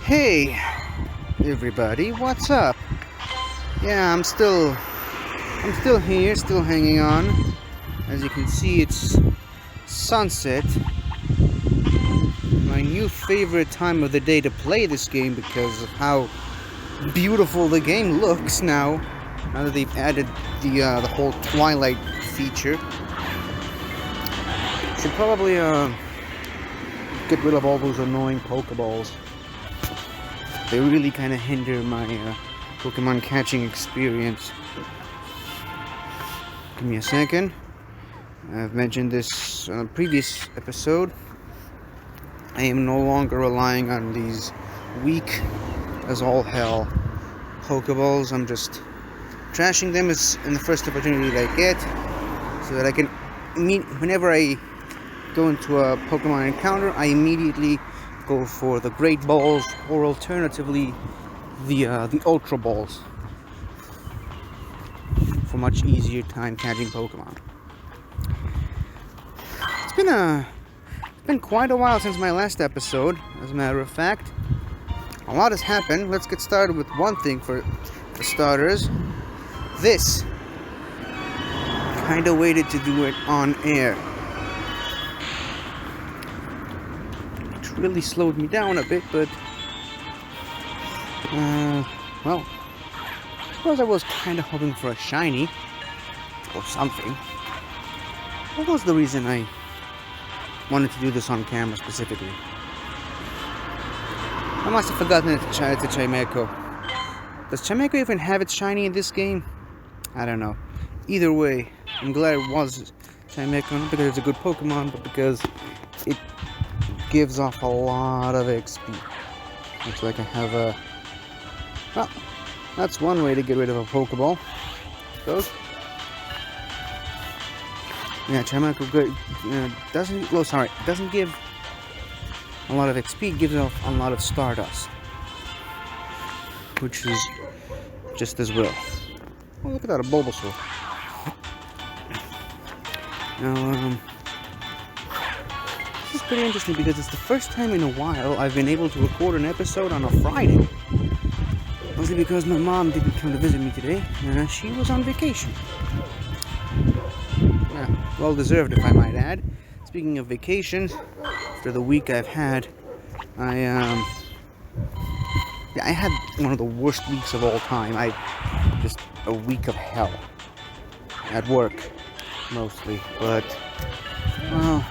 Hey, everybody, what's up? Yeah, I'm still here, still hanging on. As you can see, it's sunset. My new favorite time of the day to play this game because of how beautiful the game looks now. Now that they've added the whole Twilight feature. Should probably get rid of all those annoying Pokeballs. They really kind of hinder my Pokemon catching experience. Give me a second. I've mentioned this on a previous episode. I am no longer relying on these weak as all hell Pokeballs. I'm just trashing them as in the first opportunity that I get, so that I can whenever I go into a Pokemon encounter, I immediately go for the Great Balls, or alternatively the Ultra Balls, for much easier time catching Pokemon. It's been quite a while since my last episode, as a matter of fact. A lot has happened. Let's get started with one thing for starters. This. Kinda waited to do it on air. It really slowed me down a bit, but well, I suppose I was kinda hoping for a shiny or something. What was the reason I wanted to do this on camera specifically? I must have forgotten it's a Chimecho. Does Chimecho even have its shiny in this game? I don't know. Either way, I'm glad it was Chimecho, not because it's a good Pokemon, but because it gives off a lot of XP. Looks like I have a... Well, that's one way to get rid of a Pokeball. Goes. Yeah, Chimecho doesn't give a lot of XP, it gives off a lot of Stardust, which is just as well. Oh, look at that, a Bulbasaur. Now, this is pretty interesting because it's the first time in a while I've been able to record an episode on a Friday. Mostly because my mom didn't come to visit me today. She was on vacation. Yeah, well deserved, if I might add. Speaking of vacations, after the week I've had, I had one of the worst weeks of all time. Just a week of hell. At work, mostly. But, well,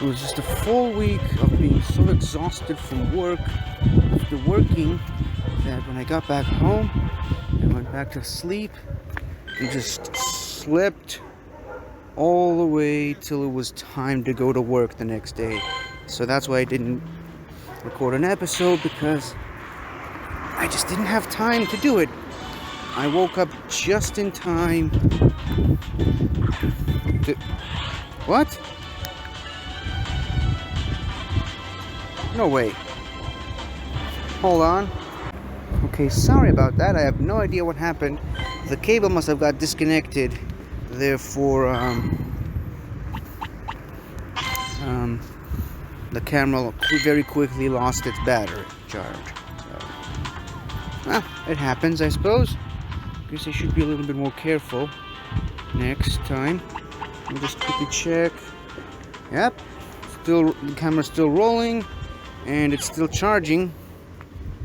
it was just a full week of being so exhausted from work, after working, that when I got back home, I went back to sleep, and just slept all the way till it was time to go to work the next day. So that's why I didn't record an episode, because I just didn't have time to do it. I woke up just in time to... What? No way. Hold on. Okay, sorry about that. I have no idea what happened. The cable must have got disconnected. Therefore, the camera very quickly lost its battery charge. So, well, it happens, I suppose. Guess I should be a little bit more careful next time. Let me just quickly check. Yep, the camera's still rolling, and it's still charging.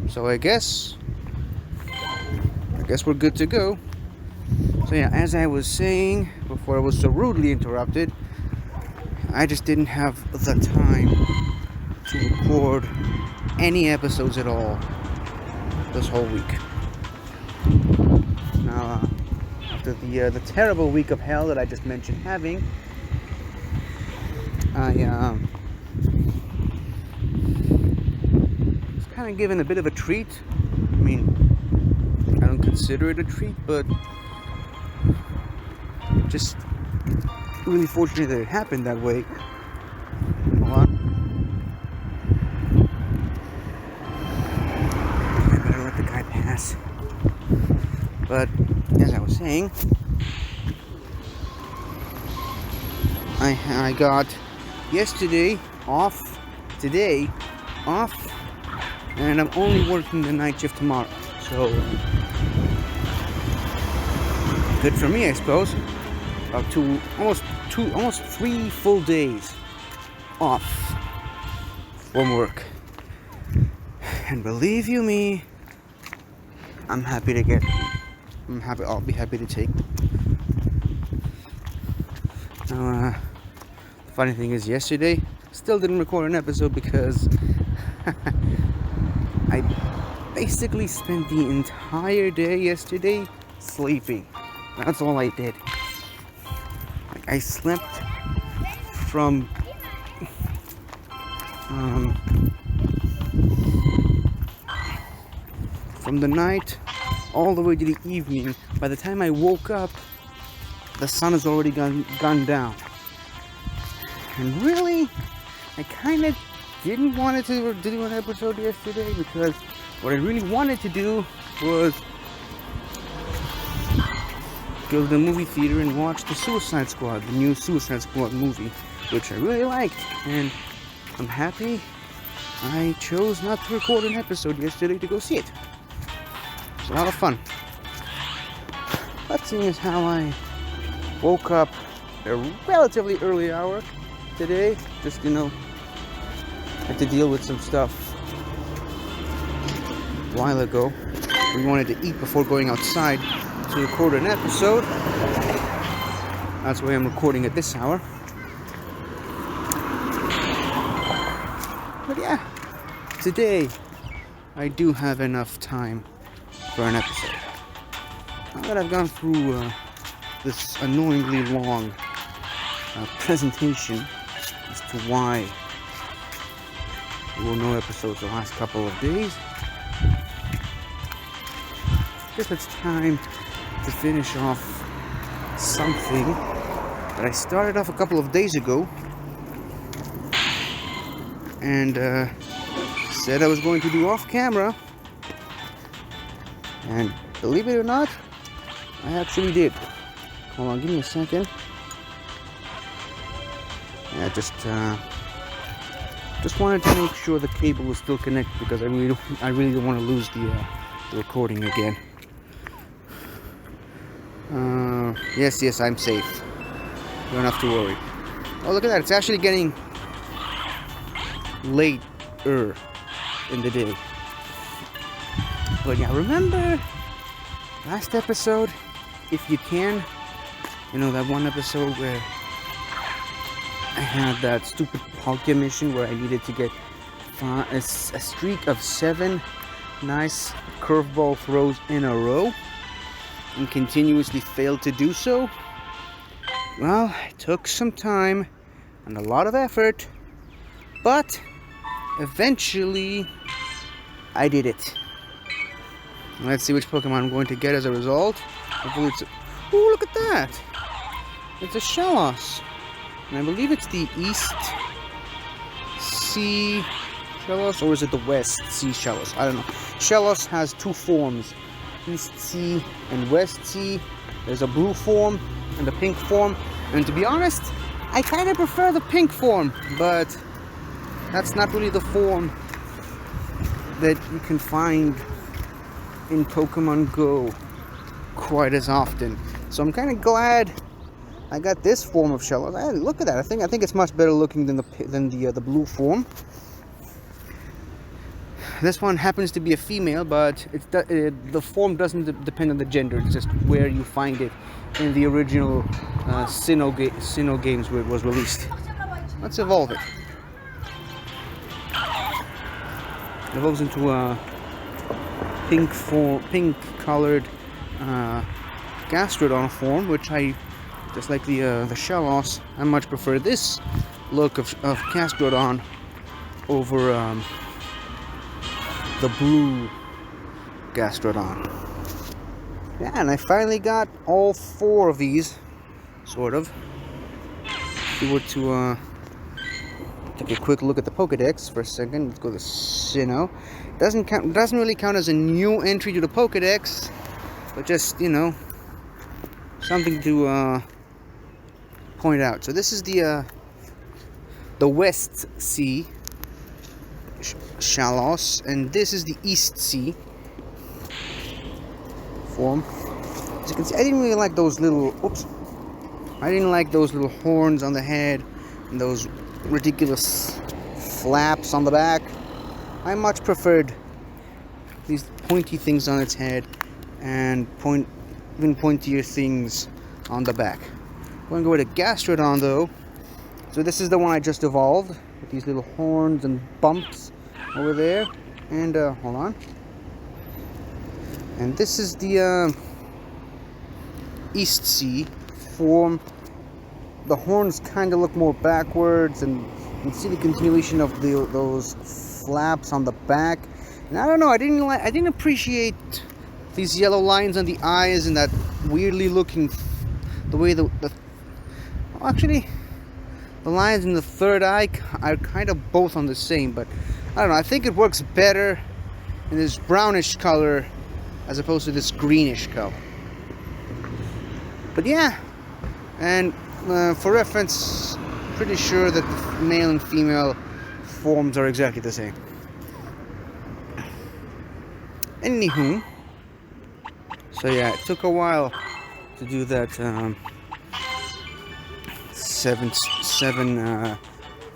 So I guess we're good to go. So yeah, as I was saying before I was so rudely interrupted, I just didn't have the time to record any episodes at all this whole week. Now, after the terrible week of hell that I just mentioned having, I was kind of given a bit of a treat. I mean, I don't consider it a treat, but just really fortunate that it happened that way. Hold on. I better let the guy pass. But as I was saying, I got yesterday off, today off, and I'm only working the night shift tomorrow. So good for me, I suppose. About almost 3 full days off from work. And believe you me, I'll be happy to take. Now, the funny thing is, yesterday, still didn't record an episode because I basically spent the entire day yesterday sleeping. That's all I did. Like, I slept from the night all the way to the evening. By the time I woke up, the sun has already gone down. And really, I kind of didn't want to do an episode yesterday because what I really wanted to do was go to the movie theater and watch the Suicide Squad, the new Suicide Squad movie, which I really liked. And I'm happy I chose not to record an episode yesterday to go see it. It's a lot of fun. But seeing as how I woke up at a relatively early hour today, just, had to deal with some stuff a while ago. We wanted to eat before going outside to record an episode. That's why I'm recording at this hour. But yeah, today I do have enough time for an episode. Now that I've gone through this annoyingly long presentation as to why there were no episodes the last couple of days, I guess it's time to finish off something that I started off a couple of days ago and said I was going to do off camera. And believe it or not, I actually did. Hold on, give me a second. Yeah, just wanted to make sure the cable was still connected because I really don't want to lose the recording again. Yes, I'm safe. You don't have to worry. Oh, look at that! It's actually getting later in the day. But yeah, remember last episode, if you can, that one episode where I had that stupid Pokémon mission where I needed to get a streak of 7 nice curveball throws in a row and continuously failed to do so? Well, it took some time and a lot of effort, but eventually I did it. Let's see which Pokemon I'm going to get as a result. Hopefully it's oh, look at that! It's a Shellos. And I believe it's the East Sea Shellos, or is it the West Sea Shellos? I don't know. Shellos has 2 forms, East Sea and West Sea. There's a blue form and a pink form. And to be honest, I kind of prefer the pink form, but that's not really the form that you can find in Pokemon Go quite as often. So I'm kind of glad I got this form of Shellos. Hey, look at that! I think it's much better looking than the blue form. This one happens to be a female, but the form doesn't depend on the gender. It's just where you find it in the original Sinnoh games where it was released. Let's evolve it. It evolves into a pink-colored Gastrodon form, which I, just like the Shellos, I much prefer this look of Gastrodon over the blue Gastrodon. Yeah, and I finally got all 4 of these, sort of. If we were to take a quick look at the Pokédex for a second, let's go to Sinnoh. Doesn't really count as a new entry to the Pokédex, but just, something to point out. So this is the West Sea Shallows, and this is the East Sea form. As you can see, I didn't really like those little, I didn't like those little horns on the head and those ridiculous flaps on the back. I much preferred these pointy things on its head and even pointier things on the back. I'm going to go with a Gastrodon though. So this is the one I just evolved with these little horns and bumps over there. And hold on. And this is the East Sea form. The horns kind of look more backwards, and you can see the continuation of those flaps on the back. And I don't know, I didn't appreciate these yellow lines on the eyes and that weirdly looking, the way actually the lines in the third eye are kind of both on the same, but I don't know, I think it works better in this brownish color as opposed to this greenish color. But yeah, and for reference, pretty sure that the male and female forms are exactly the same. Anywho, so yeah, it took a while to do that seven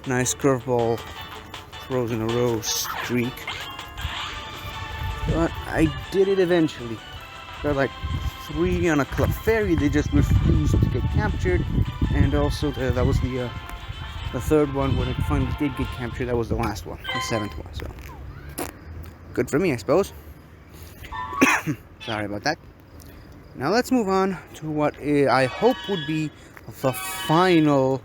nice curveball throws in a row streak, but I did it eventually. Got like 3 on a club fairy. They just refused to get captured, and also that was the third one when it finally did get captured. That was the last one, the 7th one. So good for me, I suppose. Sorry about that. Now let's move on to what I hope would be the final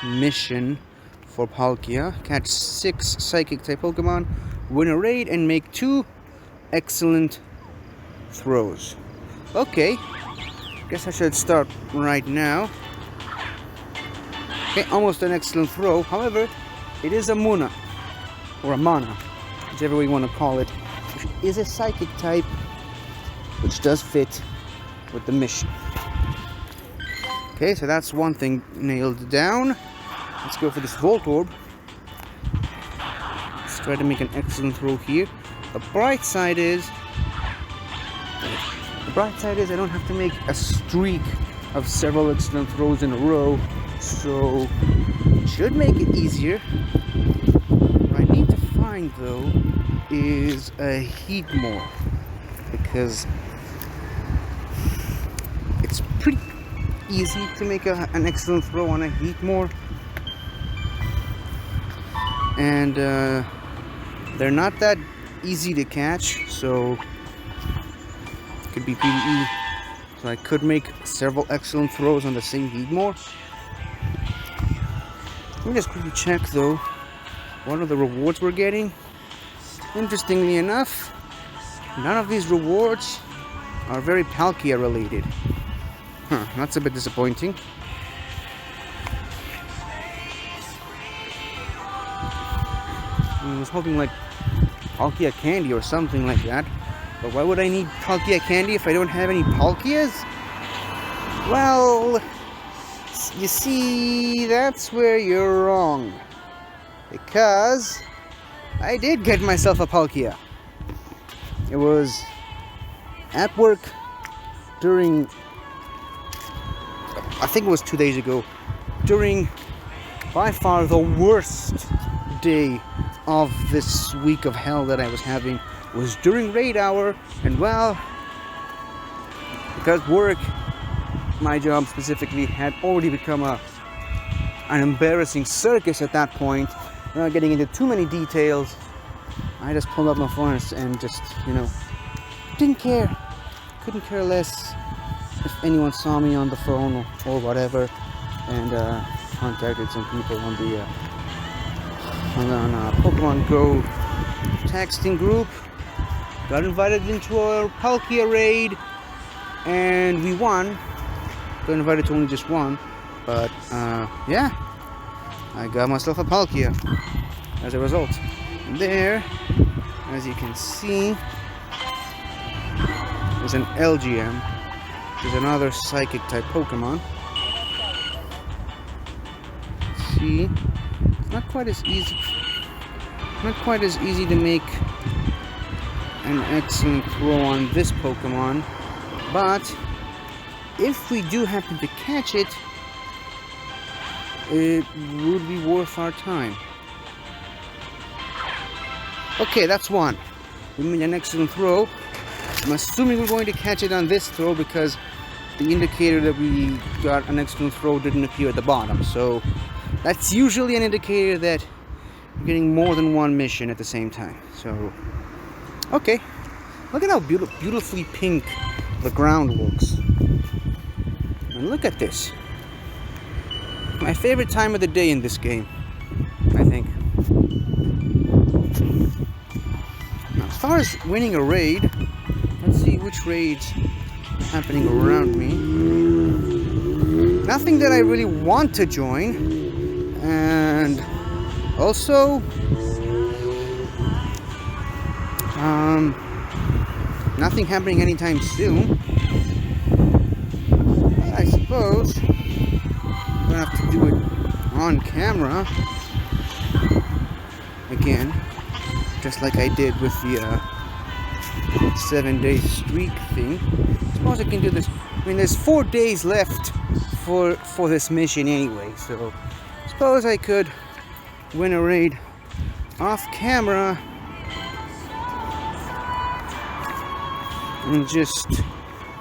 mission for Palkia. Catch 6 Psychic type Pokemon, win a raid, and make 2 excellent throws. Okay, guess I should start right now. Okay, almost an excellent throw. However, it is a Muna, or a Mana, whichever way you want to call it, which is a Psychic type, which does fit with the mission. Okay, so that's one thing nailed down. Let's go for this Voltorb. Let's try to make an excellent throw here. The bright side is I don't have to make a streak of several excellent throws in a row, so it should make it easier. What I need to find though is a Heatmore, because it's pretty easy to make an excellent throw on a Heatmore, and they're not that easy to catch, so it could be pretty easy. So I could make several excellent throws on the same Heatmore. Let me just quickly check though what are the rewards we're getting. Interestingly enough, none of these rewards are very Palkia related. Huh, that's a bit disappointing. I was hoping like Palkia candy or something like that. But why would I need Palkia candy if I don't have any Palkias? Well, you see, that's where you're wrong. Because I did get myself a Palkia. It was at work during, I think it was 2 days ago, during by far the worst day of this week of hell that I was having. Was during raid hour, and well, because work, my job specifically, had already become an embarrassing circus at that point. Not getting into too many details, I just pulled up my phone and just, didn't care, couldn't care less if anyone saw me on the phone or whatever, and contacted some people on the on Pokemon Go texting group. Got invited into a Palkia raid, and we won. Got invited to only just one, but yeah, I got myself a Palkia as a result. And there, as you can see, is an LGM, which is another Psychic type Pokemon. See, it's not quite as easy. Not quite as easy to make an excellent throw on this Pokemon, but if we do happen to catch it, it would be worth our time. Okay, that's one. We made an excellent throw. I'm assuming we're going to catch it on this throw because the indicator that we got an excellent throw didn't appear at the bottom. So that's usually an indicator that you're getting more than one mission at the same time. So, okay. Look at how beautifully pink the ground looks. And look at this. My favorite time of the day in this game, I think. Now, as far as winning a raid, let's see which raids are happening around me. Nothing that I really want to join. And also, nothing happening anytime soon. But I suppose I'm gonna have to do it on camera again, just like I did with the 7-day streak thing. I suppose I can do this. I mean, there's 4 days left for this mission anyway, so I suppose I could win a raid off camera and just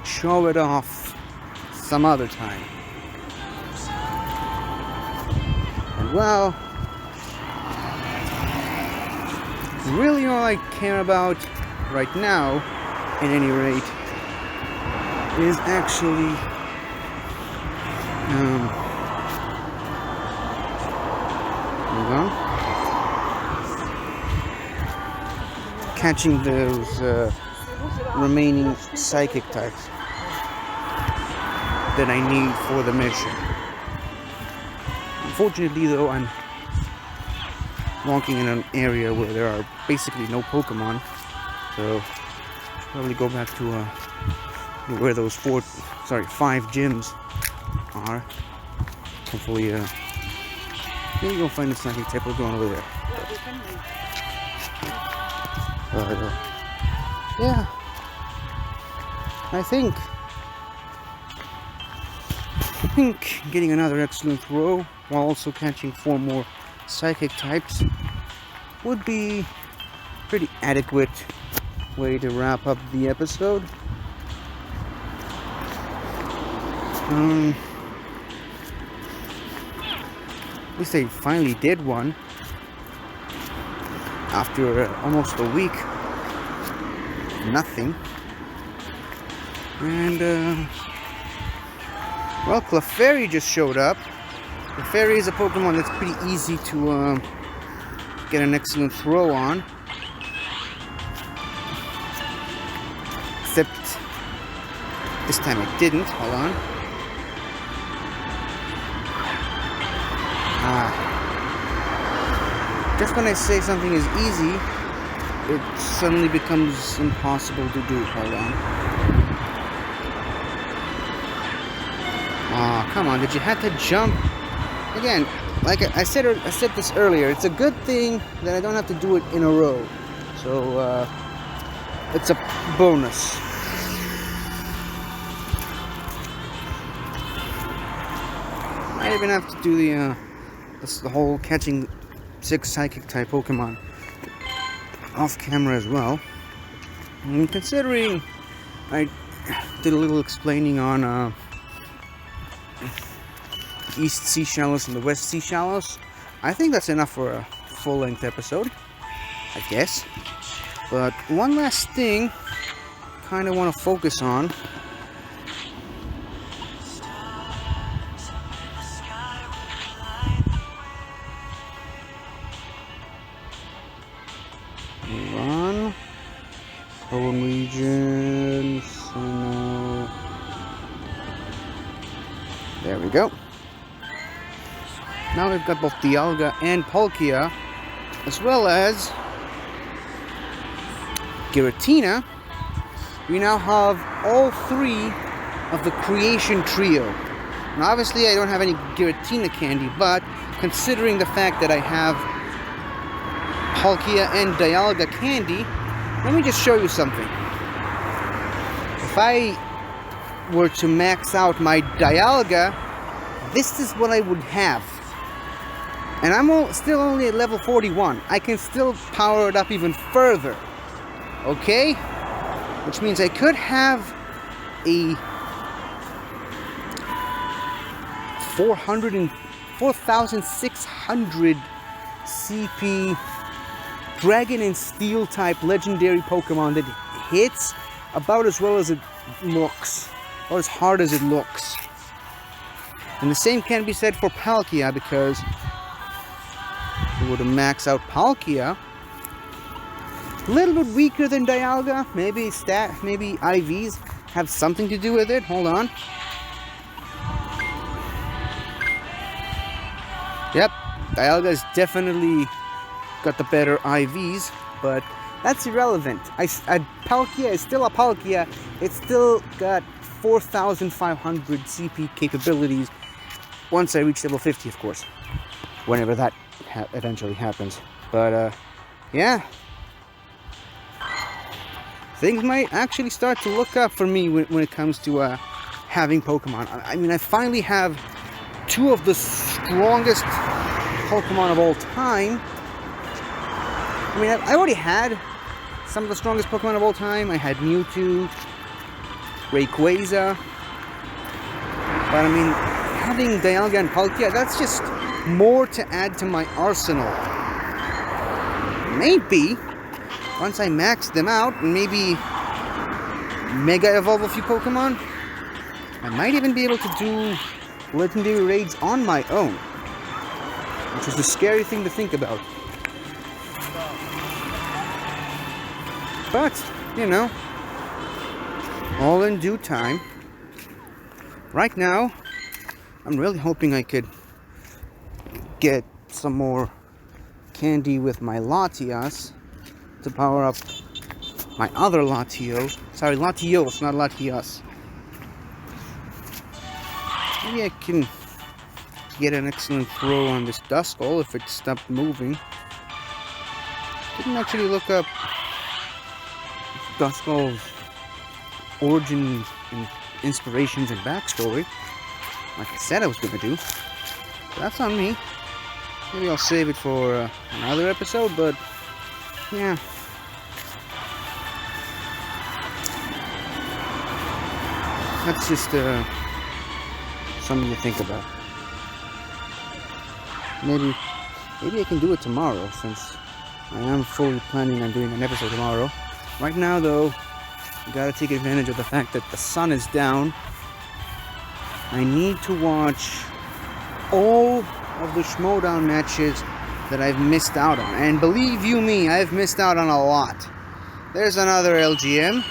show it off some other time. And well, really all I care about right now, at any rate, is actually hold on, catching those remaining psychic types that I need for the mission. Unfortunately though, I'm walking in an area where there are basically no Pokemon, so I'll probably go back to where those 5 gyms are. Hopefully maybe we'll find a psychic type going over there. But yeah, I think getting another excellent throw while also catching 4 more psychic types would be pretty adequate way to wrap up the episode. At least I finally did one after almost a week. Nothing. And well, Clefairy just showed up. Clefairy is a Pokemon that's pretty easy to get an excellent throw on. Except this time I didn't. Hold on. Just when I say something is easy, it suddenly becomes impossible to do. Hold on. Come on, did you have to jump? Again, like I said this earlier, it's a good thing that I don't have to do it in a row. So, it's a bonus. Might even have to do the whole catching 6 psychic type Pokemon off camera as well. And considering I did a little explaining on East Sea Shallows and the West Sea Shallows, I think that's enough for a full-length episode, I guess. But one last thing kind of want to focus on. Home region, Sinnoh. There we go. Now we've got both Dialga and Palkia, as well as Giratina. We now have all 3 of the Creation Trio. Now obviously I don't have any Giratina candy, but considering the fact that I have Palkia and Dialga candy, let me just show you something. If I were to max out my Dialga, this is what I would have. And I'm still only at level 41. I can still power it up even further. Okay? Which means I could have a 4,600 CP Dragon and Steel type legendary Pokemon that hits about as well as it looks. Or as hard as it looks. And the same can be said for Palkia, because if we were to max out Palkia, a little bit weaker than Dialga, maybe IVs have something to do with it. Hold on. Yep, Dialga's definitely got the better IVs, but that's irrelevant. Palkia is still a Palkia. It's still got 4,500 CP capabilities once I reach level 50, of course. Whenever that eventually happens. But, yeah. Things might actually start to look up for me when it comes to having Pokemon. I mean, I finally have two of the strongest Pokemon of all time. I mean, I already had some of the strongest Pokemon of all time. I had Mewtwo, Rayquaza. But I mean, having Dialga and Palkia, that's just more to add to my arsenal. Maybe, once I max them out, and maybe Mega Evolve a few Pokemon, I might even be able to do legendary raids on my own. Which is a scary thing to think about. But, you know, all in due time. Right now, I'm really hoping I could get some more candy with my Latias to power up my other Latio. Sorry, Latios, not Latias. Maybe I can get an excellent throw on this Duskull if it stopped moving. Didn't actually look up Duskull's origin and inspirations and backstory, like I said I was gonna do. But that's on me. Maybe I'll save it for another episode, but yeah. That's just something to think about. Maybe I can do it tomorrow, since I am fully planning on doing an episode tomorrow. Right now, though, you gotta take advantage of the fact that the sun is down. I need to watch all of the Schmodown matches that I've missed out on. And believe you me, I've missed out on a lot. There's another LGM.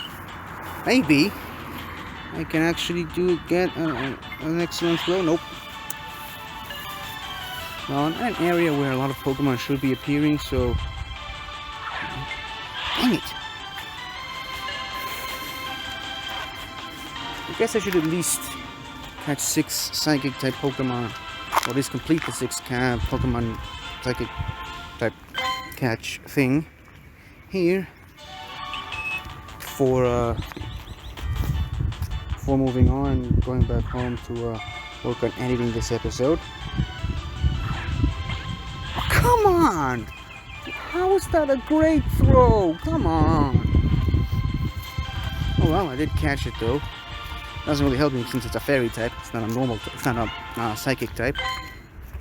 Maybe I can actually get an excellent throw. Nope. Well, in an area where a lot of Pokemon should be appearing, so... Dang it. I guess I should at least catch 6 Psychic-type Pokemon. Or at least complete the 6 Pokemon Psychic-type catch thing. Here. Before moving on, going back home to work on editing this episode. Come on! How is that a great throw? Come on! Oh well, I did catch it though. Doesn't really help me since it's a fairy type. It's not a normal type. It's not a psychic type.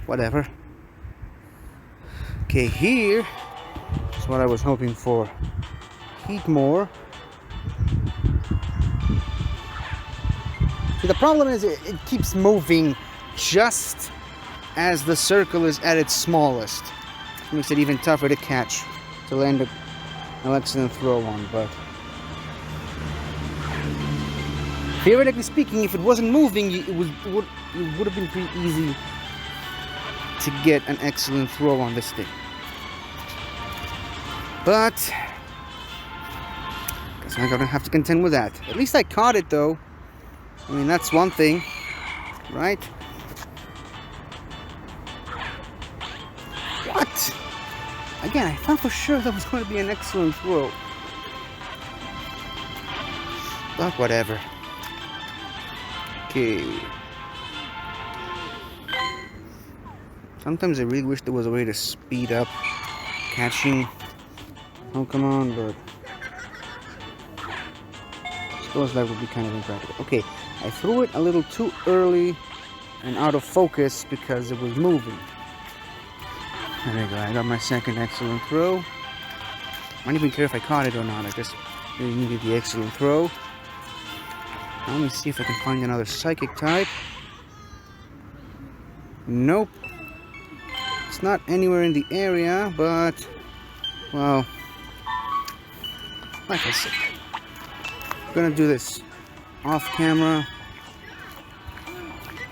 Whatever. Okay, here is what I was hoping for. Heatmore. See, the problem is it keeps moving just as the circle is at its smallest. It makes it even tougher to catch, to land an excellent throw on, but theoretically speaking, if it wasn't moving, it would have been pretty easy to get an excellent throw on this thing. But guess I'm gonna have to contend with that. At least I caught it though. I mean, that's one thing, right? What? Again, I thought for sure that was going to be an excellent throw. But whatever. Okay. Sometimes I really wish there was a way to speed up catching Pokemon, but I suppose that would be kind of impractical. Okay, I threw it a little too early and out of focus because it was moving. There we go, I got my second excellent throw. I don't even care if I caught it or not, I just really needed the excellent throw. Now let me see if I can find another psychic type. Nope. It's not anywhere in the area, but, well, like I said, I'm gonna do this off camera.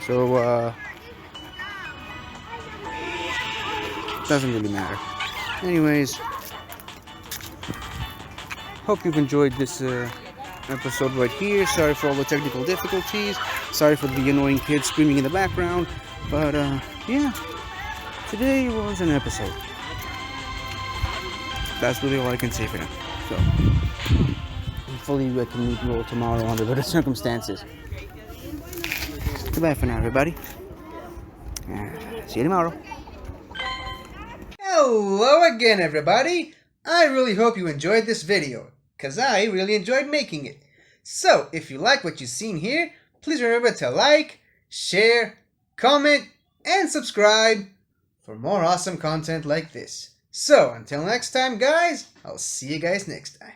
So, doesn't really matter. Anyways, hope you've enjoyed this episode right here. Sorry for all the technical difficulties. Sorry for the annoying kids screaming in the background. But, yeah. Today was an episode. That's really all I can say for now. So, hopefully I can meet you all tomorrow under better circumstances. Goodbye for now, everybody. See you tomorrow. Hello again, everybody! I really hope you enjoyed this video, because I really enjoyed making it. So, if you like what you've seen here, please remember to like, share, comment, and subscribe for more awesome content like this. So, until next time, guys, I'll see you guys next time.